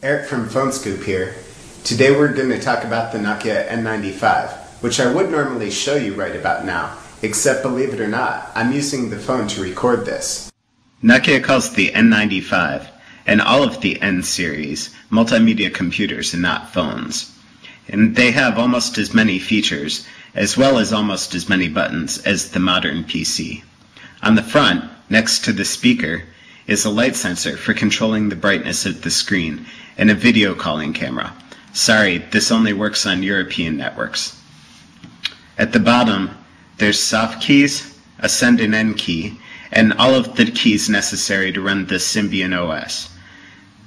Eric from Phone Scoop here. Today we're going to talk about the Nokia N95, which I would normally show you right about now, except believe it or not, I'm using the phone to record this. Nokia calls the N95, and all of the N series, multimedia computers and not phones. And they have almost as many features, as well as almost as many buttons as the modern PC. On the front, next to the speaker, is a light sensor for controlling the brightness of the screen, and a video calling camera. Sorry, this only works on European networks. At the bottom, there's soft keys, a send and end key, and all of the keys necessary to run the Symbian OS.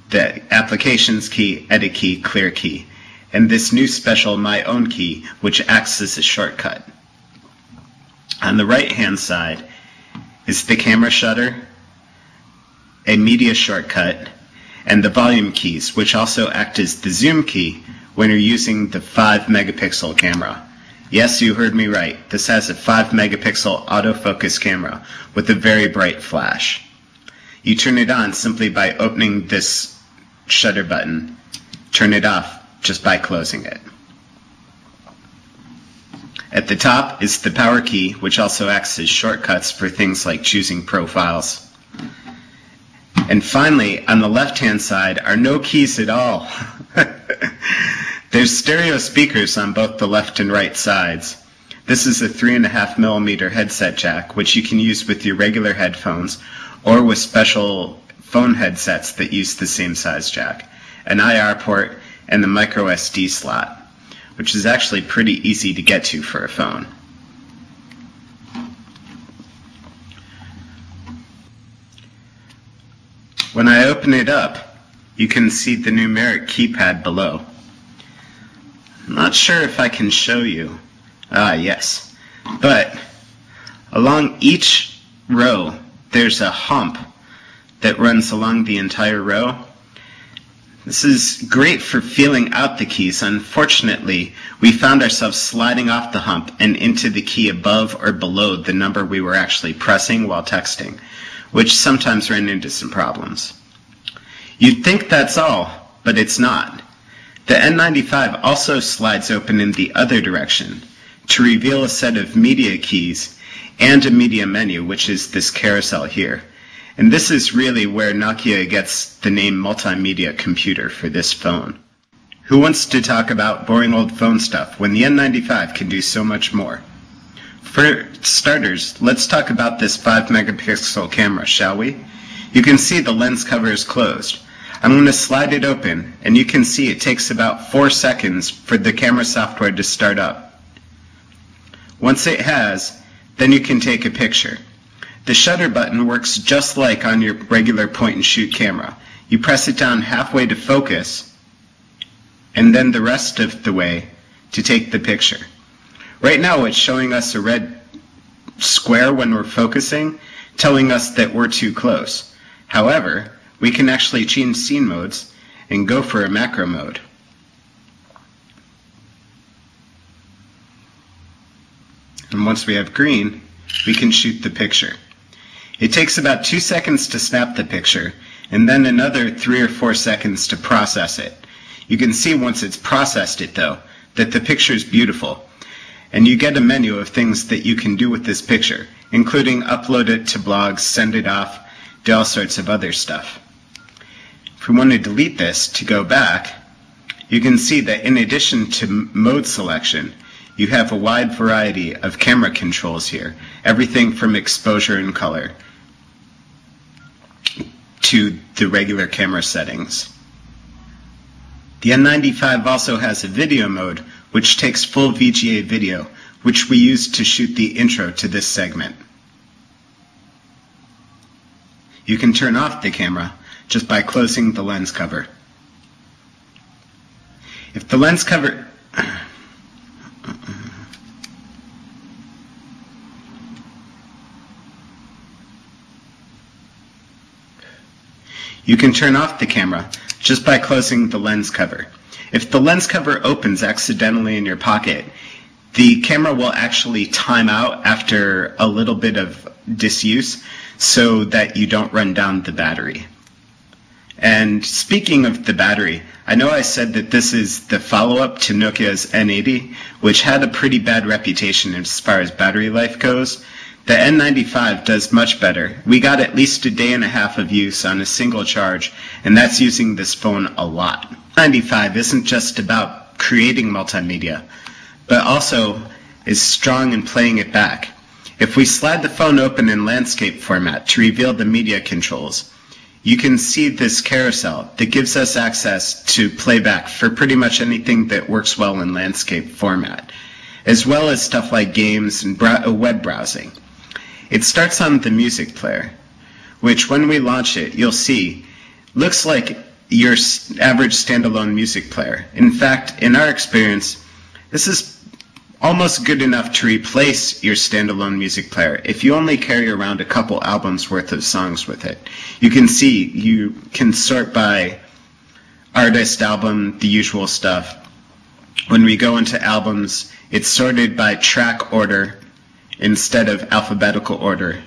The applications key, edit key, clear key, and this new special my own key, which acts as a shortcut. On the right hand side is the camera shutter, a media shortcut, and the volume keys, which also act as the zoom key when you're using the 5 megapixel camera. Yes, you heard me right. This has a 5 megapixel autofocus camera with a very bright flash. You turn it on simply by opening this shutter button. Turn it off just by closing it. At the top is the power key, which also acts as shortcuts for things like choosing profiles. And finally, on the left-hand side are no keys at all. There's stereo speakers on both the left and right sides. This is a 3.5mm headset jack, which you can use with your regular headphones or with special phone headsets that use the same size jack, an IR port, and the micro SD slot, which is actually pretty easy to get to for a phone. When I open it up, you can see the numeric keypad below. I'm not sure if I can show you. Yes. But along each row, there's a hump that runs along the entire row. This is great for feeling out the keys. Unfortunately, we found ourselves sliding off the hump and into the key above or below the number we were actually pressing while texting, which sometimes ran into some problems. You'd think that's all, but it's not. The N95 also slides open in the other direction to reveal a set of media keys and a media menu, which is this carousel here. And this is really where Nokia gets the name multimedia computer for this phone. Who wants to talk about boring old phone stuff when the N95 can do so much more? For starters, let's talk about this 5 megapixel camera, shall we? You can see the lens cover is closed. I'm going to slide it open, and you can see it takes about 4 seconds for the camera software to start up. Once it has, then you can take a picture. The shutter button works just like on your regular point-and-shoot camera. You press it down halfway to focus, and then the rest of the way to take the picture. Right now it's showing us a red square when we're focusing, telling us that we're too close. However, we can actually change scene modes and go for a macro mode. And once we have green, we can shoot the picture. It takes about 2 seconds to snap the picture, and then another 3 or 4 seconds to process it. You can see once it's processed it, though, that the picture is beautiful. And you get a menu of things that you can do with this picture, including upload it to blogs, send it off, do all sorts of other stuff. If we want to delete this to go back, you can see that in addition to mode selection, you have a wide variety of camera controls here, everything from exposure and color to the regular camera settings. The N95 also has a video mode, which takes full VGA video, which we use to shoot the intro to this segment. You can turn off the camera just by closing the lens cover. If the lens cover... You can turn off the camera just by closing the lens cover. If the lens cover opens accidentally in your pocket, the camera will actually time out after a little bit of disuse so that you don't run down the battery. And speaking of the battery, I know I said that this is the follow-up to Nokia's N80, which had a pretty bad reputation as far as battery life goes. The N95 does much better. We got at least a day and a half of use on a single charge, and that's using this phone a lot. N95 isn't just about creating multimedia, but also is strong in playing it back. If we slide the phone open in landscape format to reveal the media controls, you can see this carousel that gives us access to playback for pretty much anything that works well in landscape format, as well as stuff like games and web browsing. It starts on the music player, which when we launch it, you'll see, looks like your average standalone music player. In fact, in our experience, this is almost good enough to replace your standalone music player if you only carry around a couple albums worth of songs with it. You can see you can sort by artist, album, the usual stuff. When we go into albums, it's sorted by track order instead of alphabetical order.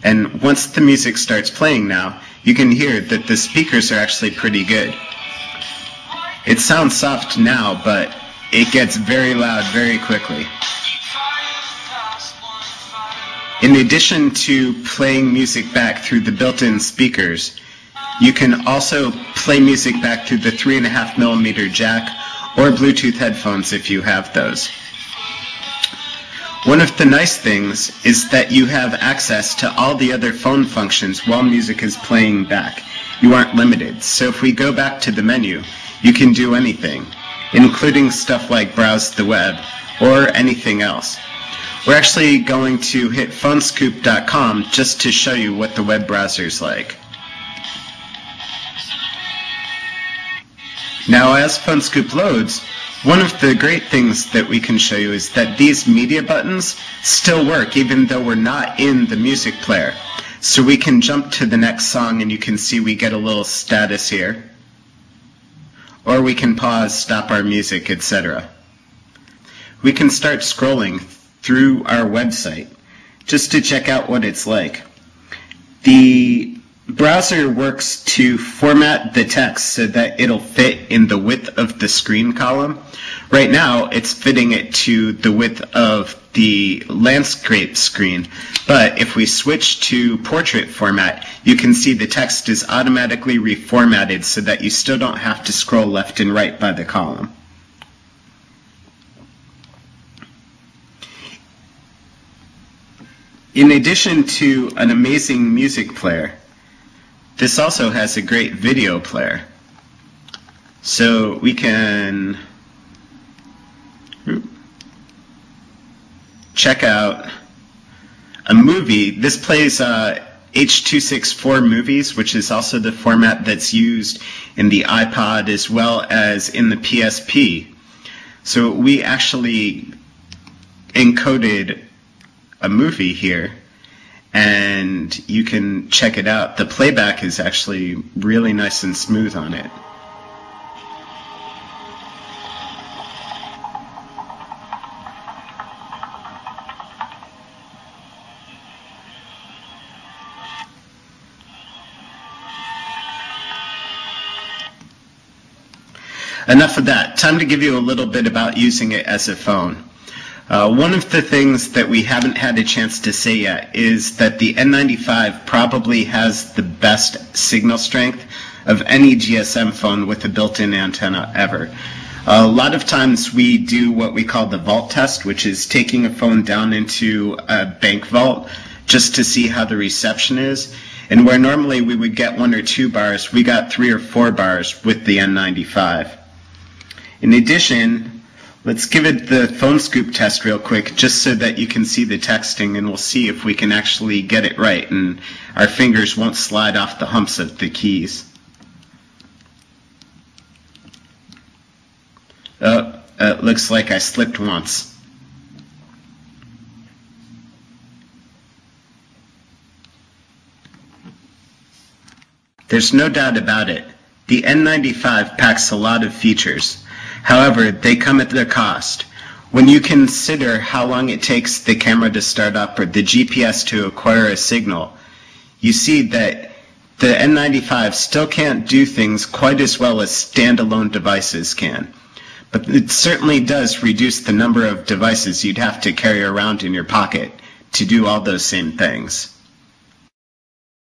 And once the music starts playing now, you can hear that the speakers are actually pretty good. It sounds soft now, but it gets very loud very quickly. In addition to playing music back through the built-in speakers, you can also play music back through the 3.5mm jack or Bluetooth headphones if you have those. One of the nice things is that you have access to all the other phone functions while music is playing back. You aren't limited, so if we go back to the menu, you can do anything, including stuff like browse the web or anything else. We're actually going to hit phonescoop.com just to show you what the web browser's like. Now as PhoneScoop loads, one of the great things that we can show you is that these media buttons still work even though we're not in the music player. So we can jump to the next song and you can see we get a little status here. Or we can pause, stop our music, etc. We can start scrolling through our website just to check out what it's like. The browser works to format the text so that it'll fit in the width of the screen column. Right now, it's fitting it to the width of the landscape screen, but if we switch to portrait format, you can see the text is automatically reformatted so that you still don't have to scroll left and right by the column. In addition to an amazing music player, this also has a great video player. So we can check out a movie. This plays H.264 movies, which is also the format that's used in the iPod as well as in the PSP. So we actually encoded a movie here, and you can check it out. The playback is actually really nice and smooth on it. Enough of that. Time to give you a little bit about using it as a phone. One of the things that we haven't had a chance to say yet is that the N95 probably has the best signal strength of any GSM phone with a built-in antenna ever. A lot of times we do what we call the vault test, which is taking a phone down into a bank vault just to see how the reception is. And where normally we would get 1 or 2 bars, we got 3 or 4 bars with the N95. In addition, let's give it the PhoneScoop test real quick just so that you can see the texting, and we'll see if we can actually get it right and our fingers won't slide off the humps of the keys. Oh, it looks like I slipped once. There's no doubt about it. The N95 packs a lot of features. However, they come at a cost. When you consider how long it takes the camera to start up or the GPS to acquire a signal, you see that The N95 still can't do things quite as well as standalone devices can, but it certainly does reduce the number of devices you'd have to carry around in your pocket to do all those same things.